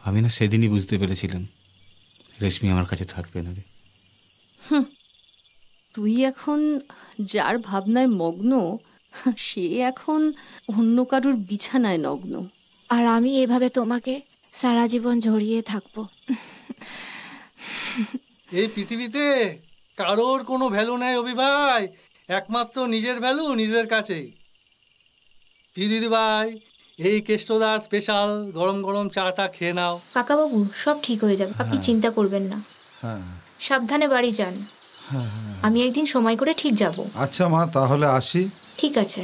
আমি না সেদিনই বুঝতে পেরেছিলাম রেশমি আমার কাছে থাকবে না রে। তুই এখন যার ভাবনায় মগ্ন, সে এখন অন্য কারোর বিছানায় নগ্ন। আর আমি এভাবে তোমাকে সারা জীবন জড়িয়ে থাকবো। এই পৃথিবীতে কারোর কোনো ভ্যালু নাই অভি ভাই, একমাত্র নিজের ভ্যালু নিজের কাছেই। দিদি ভাই, এই কেষ্টদার স্পেশাল গরম গরম চাটা খেয়ে নাও। কাকাবাবু, সব ঠিক হয়ে যাবে, আপনি চিন্তা করবেন না। সাবধানে বাড়ি যান। আমি একদিন সময় করে ঠিক যাব। আচ্ছা মা, তাহলে আসি। ঠিক আছে।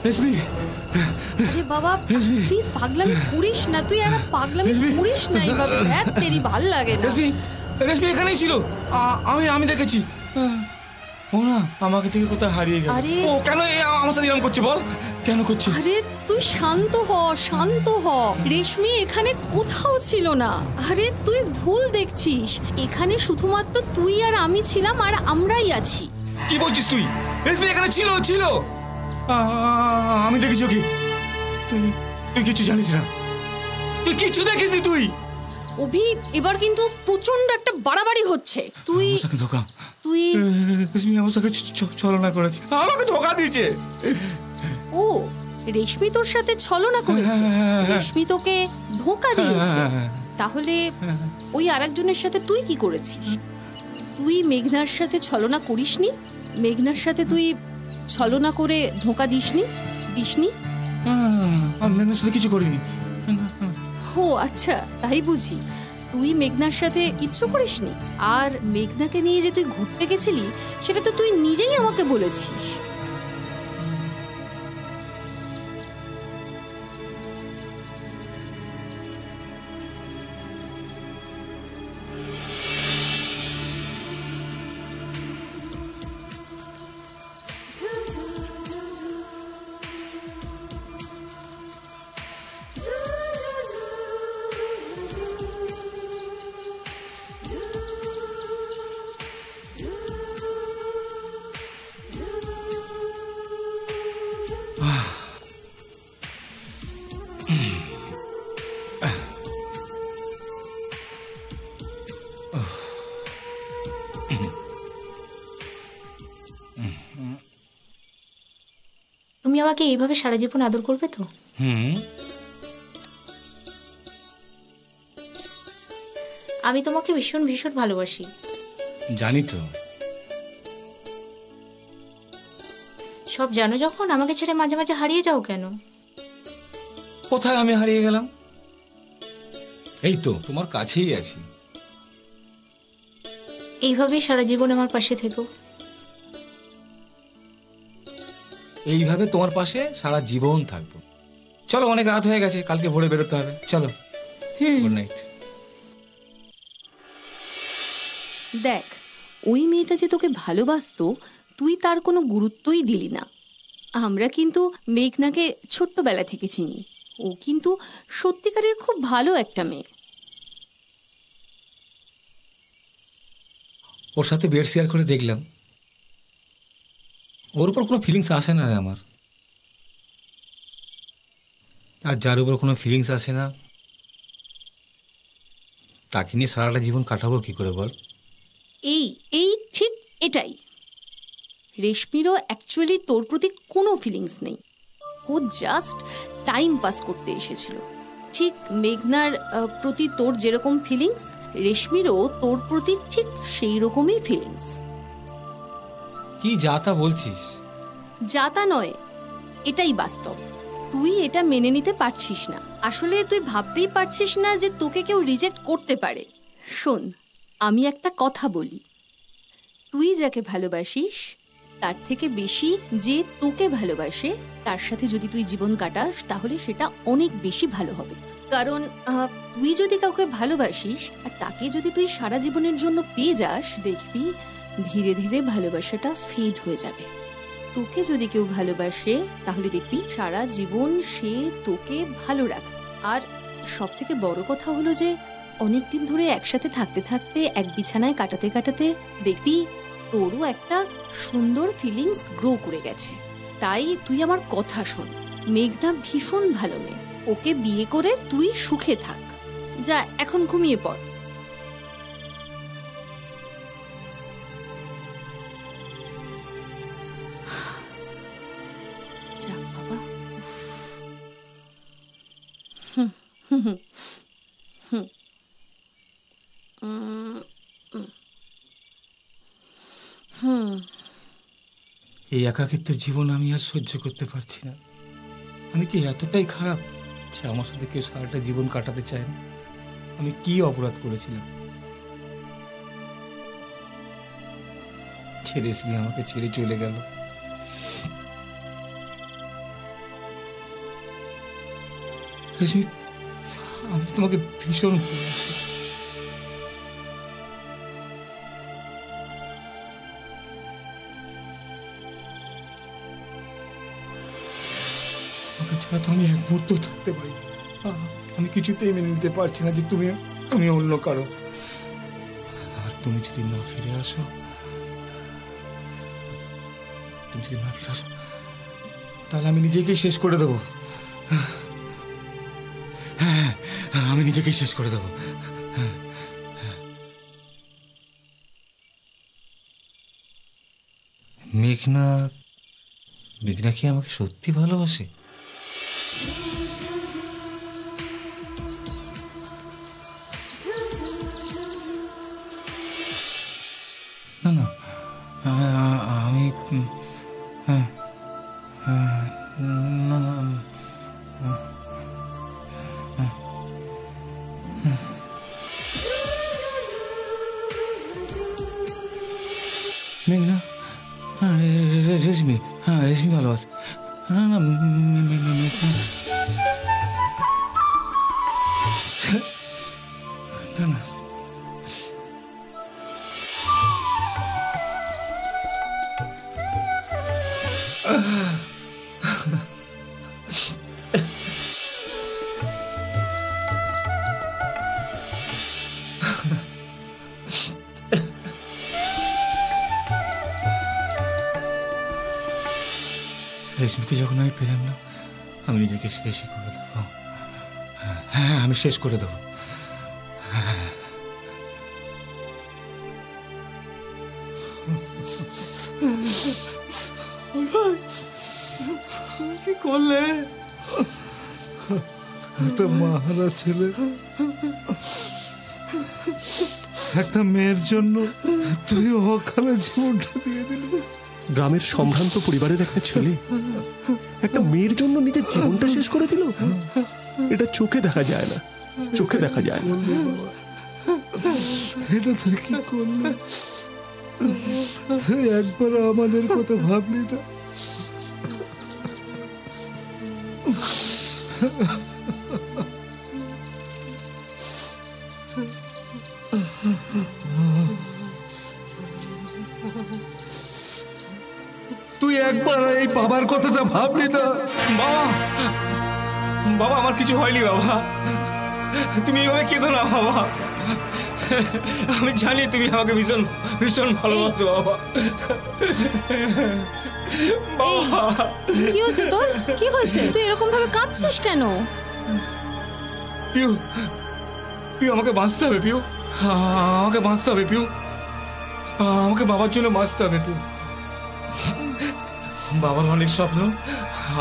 রেশমি, আরে বাবা প্লিজ পাগলামি করিস না, তুই আর পাগলামি করিস না এইভাবে, তেরি ভাল লাগে না। রেশমি এখানেই ছিল, আমি দেখেছি। ও না আমাকে থেকে কোথায় হারিয়ে গেল। ও কেন আমার সাথে এরকম করছে বল, কেন করছে? আরে তুই শান্ত হ, শান্ত হ। রেশমি এখানে কোথাও ছিল না। আরে তুই ভুল দেখছিস, এখানে শুধুমাত্র তুই আর আমি ছিলাম, আর আমরাই আছি। কি বলছিস তুই? রেশমি এখানে ছিল ছিল আমি দেখেছি ওকে। তুই কিছু জানিস না, তুই কিছু দেখিসনি তুই। অভি, এবার কিন্তু প্রচন্ড একটা বাড়াবাড়ি হচ্ছে। তুই ধোকা, তুই রেশমি আমার সাথে ছলনা করেছে, আমাকে ধোকা দিয়েছে। ও রেশমি তোর সাথে ছলনা করেছে? রেশমি তোকে ধোকা দিয়েছে? তাহলে ওই আরেকজনের সাথে তুই কি করেছিস? তুই মেঘনার সাথে ছলনা করিসনি? মেঘনার সাথে তুই ছলনা করে ধোকা দিসনি? আমি মেঘনার সাথে কিছু করিনি। ও আচ্ছা, তাই বুঝি। তুই মেঘনার সাথে কিচ্ছু করিসনি। আর মেঘনাকে নিয়ে যে তুই ঘুরতে গেছিলি, সেটা তো তুই নিজেই আমাকে বলেছিস। তুমি আমাকে এইভাবে সারা জীবন আদর করবে তো? আমি তোমাকে ভীষণ ভীষণ ভালোবাসি। জানি তো। সব জানো যখন, আমাকে ছেড়ে মাঝে মাঝে হারিয়ে যাও কেন? কোথায় আমি হারিয়ে গেলাম? এই তো তোমার কাছেই আছি। এইভাবেই সারা জীবন আমার পাশে থেকো। এইভাবে তোমার পাশে সারা জীবন থাকবো। চলো, অনেক রাত হয়ে গেছে, কালকে ভোরে বেরোতে হবে। চলো, গুড নাইট। দেখ, ওই মেয়েটা যে তোকে ভালোবাসতো, তুই তার কোনো গুরুত্বই দিলি না। আমরা কিন্তু মেঘনাকে ছোট্টবেলা থেকে চিনি। ও কিন্তু সত্যিকারের খুব ভালো একটা মেয়ে। ওর সাথে বেড শেয়ার করে দেখলাম, ওর উপর কোনো ফিলিংস আসে না রে আমার। আর যার উপর কোনো ফিলিংস আসে না, তাকে নিয়ে সারাটা জীবন কাটাবো কি করে বল? এই এই ঠিক এটাই। রেশমিরও অ্যাকচুয়ালি তোর প্রতি কোনো ফিলিংস নেই, ও জাস্ট টাইম পাস করতে এসেছিল। ঠিক মেঘনার প্রতি তোর যেরকম ফিলিংস, রেশমিরও তোর প্রতি ঠিক সেই রকমই ফিলিংস। কি যা তা বলছিস? যা তা নয়, এটাই বাস্তব। তুই এটা মেনে নিতে পারছিস না। আসলে তুই ভাবতেই পারছিস না যে তোকে কেউ রিজেক্ট করতে পারে। শোন, আমি একটা কথা বলি, তুই যাকে ভালোবাসিস তার থেকে বেশি যে তোকে ভালোবাসে তার সাথে যদি তুই জীবন কাটাস তাহলে সেটা অনেক বেশি ভালো হবে। কারণ তুই যদি কাউকে ভালোবাসিস আর তাকে যদি তুই সারা জীবনের জন্য পেয়ে যাস, দেখবি ধীরে ধীরে ভালোবাসাটা ফেড হয়ে যাবে। তোকে যদি কেউ ভালোবাসে তাহলে দেখবি সারা জীবন সে তোকে ভালো রাখে। আর সব থেকে বড় কথা হলো যে অনেকদিন ধরে একসাথে থাকতে থাকতে, এক বিছানায় কাটাতে কাটাতে দেখবি তোরও একটা সুন্দর ফিলিংস গ্রো করে গেছে। তাই তুই আমার কথা শোন, মেঘনা ভীষণ ভালো মেয়ে, ওকে বিয়ে করে তুই সুখে থাক। যা এখন ঘুমিয়ে পড়। যাক বাবা। এই একাকিত্ব জীবন আমি আর সহ্য করতে পারছি না। আমি কি এতটাই খারাপ যে আমার সাথে কেউ সারাটা জীবন কাটাতে চায় না? আমি কি অপরাধ করেছিলাম যে রেশমি আমাকে ছেড়ে চলে গেল? রেশমি, আমি তোমাকে ভীষণ ভালোবাসি। তোমাকে ছাড়া তো আমি এক মুহূর্ত থাকতে পারি। আমি কিছুতেই মেনে নিতে পারছি না যে তুমি অন্য কারো। আর তুমি যদি না ফিরে আসো, তাহলে আমি নিজেকেই শেষ করে দেবো। হ্যাঁ, আমি নিজেকেই শেষ করে দেবো। মেঘনা কি আমাকে সত্যি ভালোবাসে? না না, আমি না না, মেঘনা, রেশমি, হ্যাঁ রেশমি ভালোবাসে। না না, মেঘনা না না। রেশমিকে যখন আমি পেলাম না, আমি নিজেকে শেষই করে দেবো। হ্যাঁ, আমি শেষ করে দেবো। কি করলে? একটা মাহারা ছেলে একটা মেয়ের জন্য তুই অকালে জীবনটা দিয়ে দিলি। গ্রামের সম্ভ্রান্ত পরিবারের একটা ছেলে একটা মেয়ের জন্য নিজের জীবনটা শেষ করে দিল। এটা চোখে দেখা যায় না, চোখে দেখা যায় না। এটা তুই কি করলি? একবার আমাদের কথা ভাবলি না? তুই একবার এই বাবার কথাটা ভাবলি না? বাবা, বাবা আমার কিছু হয়নি বাবা, তুমি এইভাবে কেঁদো না বাবা। আমি জানি তুমি আমাকে ভীষণ ভীষণ ভালোবাসো বাবা। এই, কি হয়েছে তোর? কি হয়েছে? তুই এরকম ভাবে কাঁপছিস কেন? পিউ, পিউ আমাকে বাঁচতে হবে পিউ, আমাকে বাঁচতে হবে পিউ, আমাকে বাবার জন্য বাঁচতে হবে পিউ। বাবার অনেক স্বপ্ন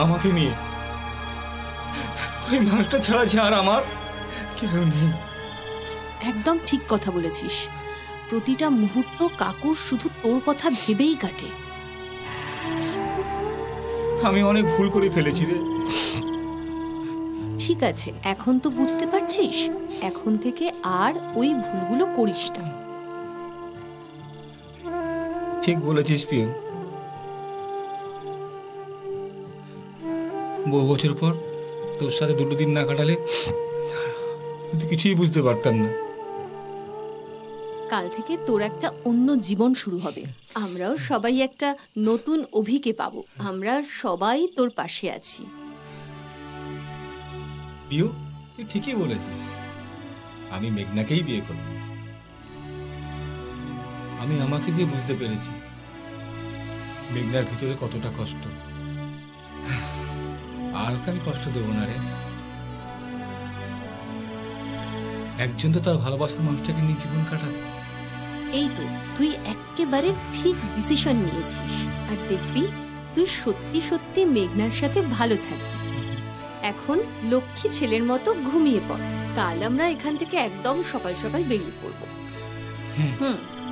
আমাকে নিয়ে, ওই মানুষটা ছাড়া যে আর আমার কেউ নেই। একদম ঠিক কথা বলেছিস। প্রতিটা মুহূর্ত কাকুর শুধু তোর কথা ভেবেই কাটে। আমি অনেক ভুল করে ফেলেছি রে। ঠিক আছে, এখন তো বুঝতে পারছিস, এখন থেকে আর ওই ভুলগুলো করিস না। ঠিক বলেছিস পিউ। বহু বছর পর তোর সাথে দুটো দিন না কাটালে তুই কিছুই বুঝতে পারতাম না। কাল থেকে তোর একটা অন্য জীবন শুরু হবে। আমরাও সবাই একটা নতুন অভিকে পাবো। আমরা সবাই তোর পাশে আছি। পিউ, তুই ঠিকই বলেছিস। আমি মেঘনাকেই বিয়ে করব। আমি আমাকে দিয়ে বুঝতে পেরেছি মেঘনার ভিতরে কতটা কষ্ট। আর ওকে আমি কষ্ট দেবো না রে। একজন তো তার ভালোবাসার মানুষটাকে নিয়ে জীবন কাটাবে। এই তো তুই একেবারে ঠিক ডিসিশন নিয়েছিস। আর দেখবি তুই সত্যি সত্যি মেঘনার সাথে ভালো থাকবি। এখন লক্ষ্মী ছেলের মতো ঘুমিয়ে পড়। কাল আমরা এখান থেকে একদম সকাল সকাল বেরিয়ে পড়বো।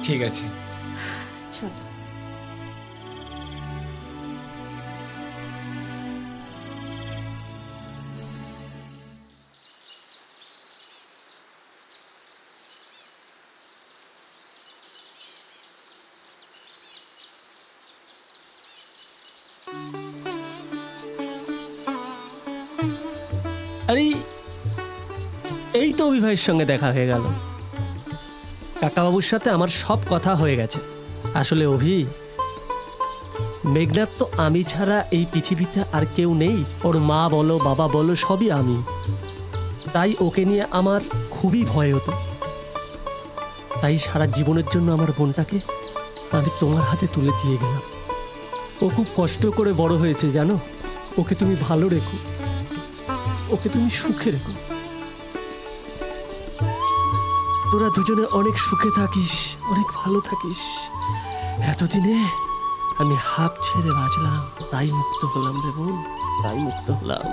ঠিক আছে, চলো। আরে এই তো অভি ভাইয়ের সঙ্গে দেখা হয়ে গেল। কাকাবাবুর সাথে আমার সব কথা হয়ে গেছে। আসলে অভি, মেঘনাথ তো আমি ছাড়া এই পৃথিবীতে আর কেউ নেই। ওর মা বলো বাবা বলো সবই আমি। তাই ওকে নিয়ে আমার খুবই ভয় হতো। তাই সারা জীবনের জন্য আমার বোনটাকে আমি তোমার হাতে তুলে দিয়ে গেলাম। ও খুব কষ্ট করে বড় হয়েছে জানো। ওকে তুমি ভালো রেখো, ওকে তুমি সুখে রেখো। তোরা দুজনে অনেক সুখে থাকিস, অনেক ভালো থাকিস। এতদিনে আমি হাঁপ ছেড়ে বাঁচলাম, তাই মুক্ত হলাম রে বোন, তাই মুক্ত হলাম।